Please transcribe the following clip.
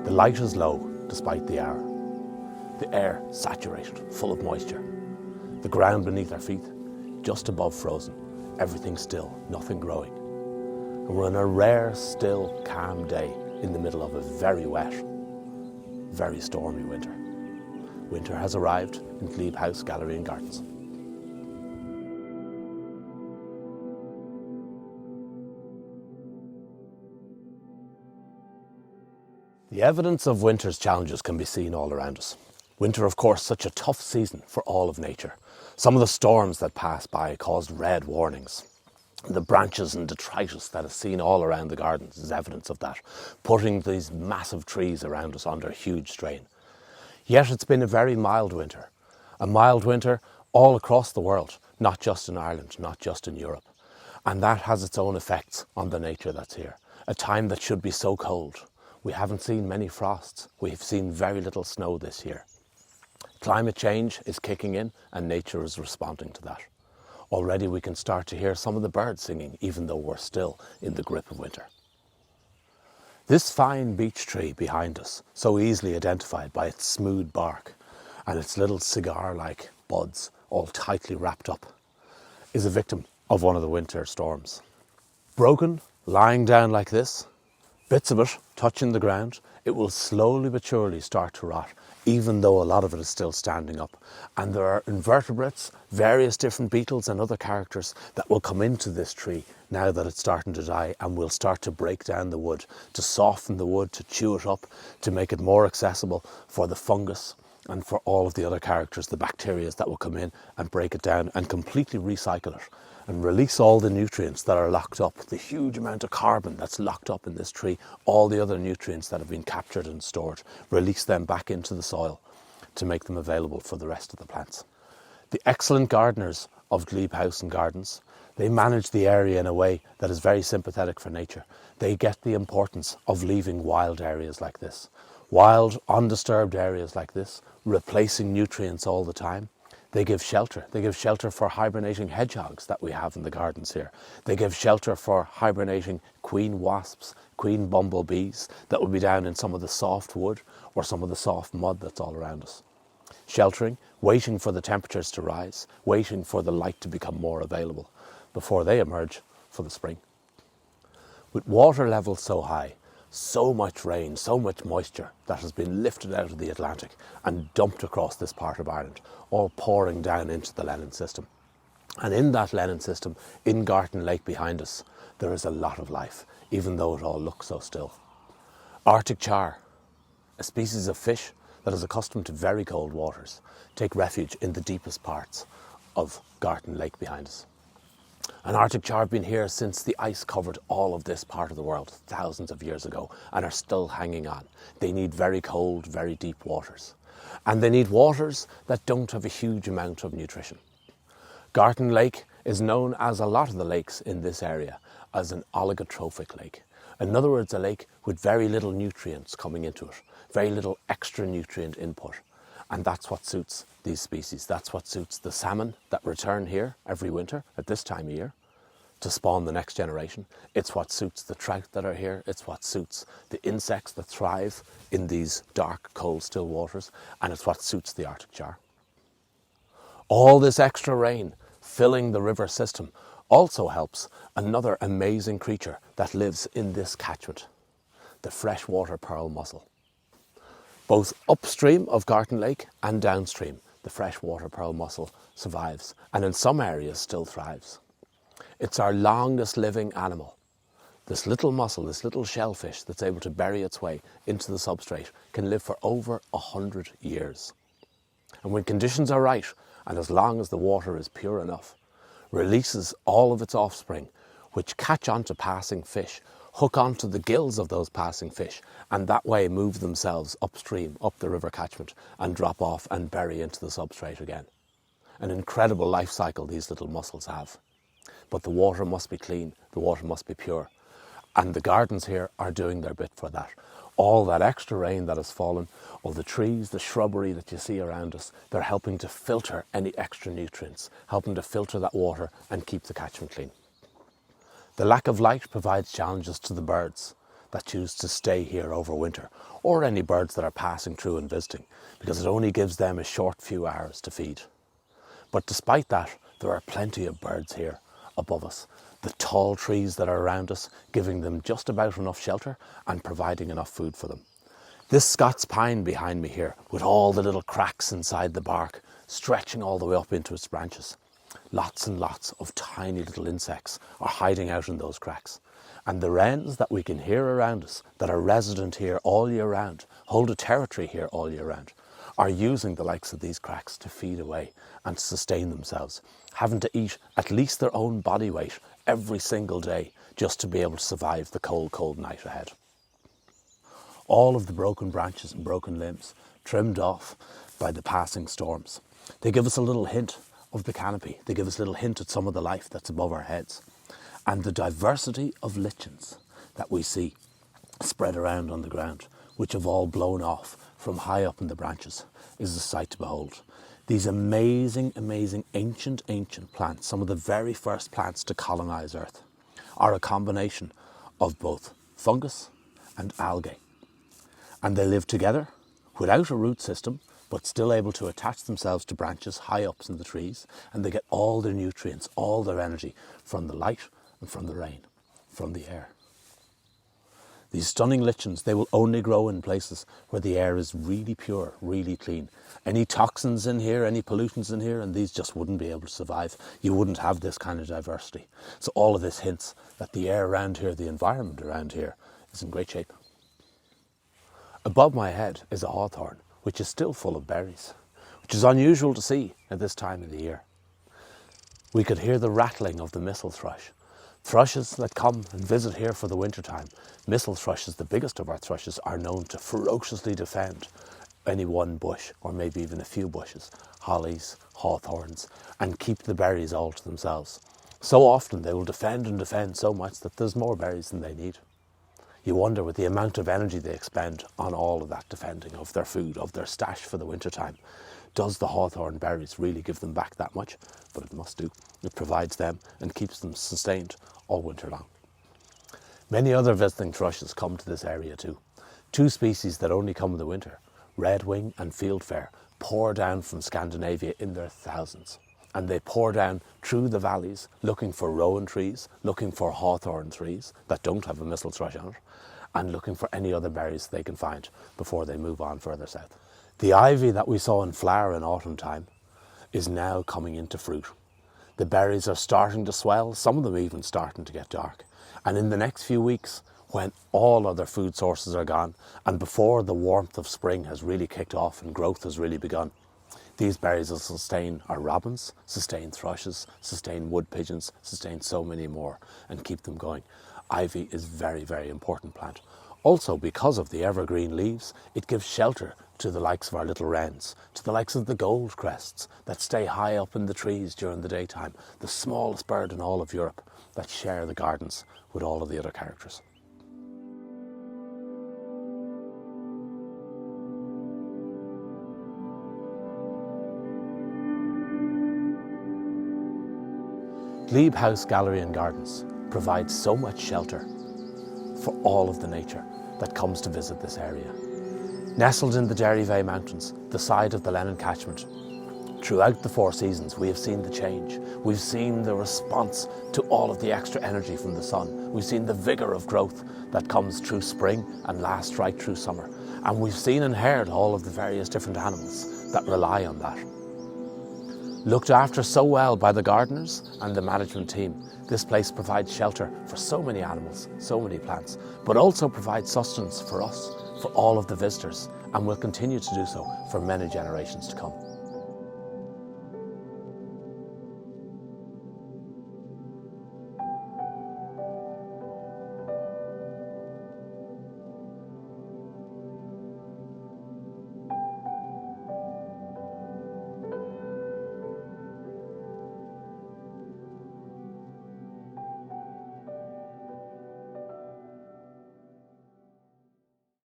The light is low despite the hour. The air saturated, full of moisture. The ground beneath our feet just above frozen. Everything still, nothing growing. And we're on a rare, still, calm day in the middle of a very wet, very stormy winter. Winter has arrived in Glebe House Gallery and Gardens. The evidence of winter's challenges can be seen all around us. Winter, of course, such a tough season for all of nature. Some of the storms that passed by caused red warnings. The branches and detritus that is seen all around the gardens is evidence of that, putting these massive trees around us under huge strain. Yet it's been a very mild winter. A mild winter all across the world, not just in Ireland, not just in Europe. And that has its own effects on the nature that's here. A time that should be so cold. We haven't seen many frosts. We've seen very little snow this year. Climate change is kicking in and nature is responding to that. Already we can start to hear some of the birds singing, even though we're still in the grip of winter. This fine beech tree behind us, so easily identified by its smooth bark and its little cigar-like buds all tightly wrapped up, is a victim of one of the winter storms. Broken, lying down like this, bits of it touching the ground, it will slowly but surely start to rot, even though a lot of it is still standing up. And there are invertebrates, various different beetles and other characters that will come into this tree now that it's starting to die, and will start to break down the wood, to soften the wood, to chew it up, to make it more accessible for the fungus and for all of the other characters, the bacteria that will come in and break it down and completely recycle it and release all the nutrients that are locked up, the huge amount of carbon that's locked up in this tree, all the other nutrients that have been captured and stored, release them back into the soil to make them available for the rest of the plants. The excellent gardeners of Glebe House and Gardens, they manage the area in a way that is very sympathetic for nature. They get the importance of leaving wild areas like this. Wild, undisturbed areas like this, replacing nutrients all the time. They give shelter. They give shelter for hibernating hedgehogs that we have in the gardens here. They give shelter for hibernating queen wasps, queen bumblebees that will be down in some of the soft wood or some of the soft mud that's all around us. Sheltering, waiting for the temperatures to rise, waiting for the light to become more available before they emerge for the spring. With water levels so high, so much rain, so much moisture that has been lifted out of the Atlantic and dumped across this part of Ireland, all pouring down into the Lennon system. And in that Lennon system, in Gartan Lake behind us, there is a lot of life, even though it all looks so still. Arctic char, a species of fish that is accustomed to very cold waters, take refuge in the deepest parts of Gartan Lake behind us. And Arctic char have been here since the ice covered all of this part of the world thousands of years ago and are still hanging on. They need very cold, very deep waters. And they need waters that don't have a huge amount of nutrition. Gartan Lake is known, as a lot of the lakes in this area, as an oligotrophic lake. In other words, a lake with very little nutrients coming into it, very little extra nutrient input. And that's what suits these species. That's what suits the salmon that return here every winter at this time of year to spawn the next generation. It's what suits the trout that are here. It's what suits the insects that thrive in these dark, cold, still waters. And it's what suits the Arctic char. All this extra rain filling the river system also helps another amazing creature that lives in this catchment, the freshwater pearl mussel. Both upstream of Gartan Lake and downstream, the freshwater pearl mussel survives, and in some areas still thrives. It's our longest living animal. This little mussel, this little shellfish that's able to bury its way into the substrate, can live for over 100 years. And when conditions are right, and as long as the water is pure enough, releases all of its offspring, which catch onto passing fish, hook onto the gills of those passing fish, and that way move themselves upstream, up the river catchment, and drop off and bury into the substrate again. An incredible life cycle these little mussels have. But the water must be clean, the water must be pure. And the gardens here are doing their bit for that. All that extra rain that has fallen, all the trees, the shrubbery that you see around us, they're helping to filter any extra nutrients, helping to filter that water and keep the catchment clean. The lack of light provides challenges to the birds. that choose to stay here over winter, or any birds that are passing through and visiting, because it only gives them a short few hours to feed. But despite that, there are plenty of birds here above us. The tall trees that are around us, giving them just about enough shelter and providing enough food for them. This Scots pine behind me here, with all the little cracks inside the bark, stretching all the way up into its branches. Lots and lots of tiny little insects are hiding out in those cracks. And the wrens that we can hear around us, that are resident here all year round, hold a territory here all year round, are using the likes of these cracks to feed away and sustain themselves, having to eat at least their own body weight every single day just to be able to survive the cold, cold night ahead. All of the broken branches and broken limbs trimmed off by the passing storms. They give us a little hint of the canopy. They give us a little hint at some of the life that's above our heads. And the diversity of lichens that we see spread around on the ground, which have all blown off from high up in the branches, is a sight to behold. These amazing, amazing ancient plants, some of the very first plants to colonize Earth, are a combination of both fungus and algae. And they live together without a root system, but still able to attach themselves to branches high up in the trees, and they get all their nutrients, all their energy from the light and from the rain, from the air. These stunning lichens, they will only grow in places where the air is really pure, really clean. Any toxins in here, any pollutants in here, and these just wouldn't be able to survive. You wouldn't have this kind of diversity. So all of this hints that the air around here, the environment around here, is in great shape. Above my head is a hawthorn, which is still full of berries, which is unusual to see at this time of the year. We could hear the rattling of the mistle thrush. Thrushes that come and visit here for the winter time, mistle thrushes, the biggest of our thrushes, are known to ferociously defend any one bush, or maybe even a few bushes, hollies, hawthorns, and keep the berries all to themselves. So often they will defend and defend so much that there's more berries than they need. You wonder, with the amount of energy they expend on all of that defending of their food, of their stash for the winter time, does the hawthorn berries really give them back that much? But it must do. It provides them and keeps them sustained all winter long. Many other visiting thrushes come to this area too. Two species that only come in the winter, redwing and fieldfare, pour down from Scandinavia in their thousands. And they pour down through the valleys looking for rowan trees, looking for hawthorn trees that don't have a mistle thrush on it, and looking for any other berries they can find before they move on further south. The ivy that we saw in flower in autumn time is now coming into fruit. The berries are starting to swell, some of them even starting to get dark. And in the next few weeks, when all other food sources are gone, and before the warmth of spring has really kicked off and growth has really begun, these berries will sustain our robins, sustain thrushes, sustain wood pigeons, sustain so many more, and keep them going. Ivy is a very, very important plant. Also, because of the evergreen leaves, it gives shelter to the likes of our little wrens, to the likes of the goldcrests that stay high up in the trees during the daytime, the smallest bird in all of Europe, that share the gardens with all of the other characters. Glebe House Gallery and Gardens provides so much shelter for all of the nature that comes to visit this area. Nestled in the Derryveigh Mountains, the side of the Lennon catchment, throughout the 4 seasons we have seen the change. We've seen the response to all of the extra energy from the sun. We've seen the vigour of growth that comes through spring and lasts right through summer. And we've seen and heard all of the various different animals that rely on that. Looked after so well by the gardeners and the management team, this place provides shelter for so many animals, so many plants, but also provides sustenance for us, for all of the visitors, and will continue to do so for many generations to come.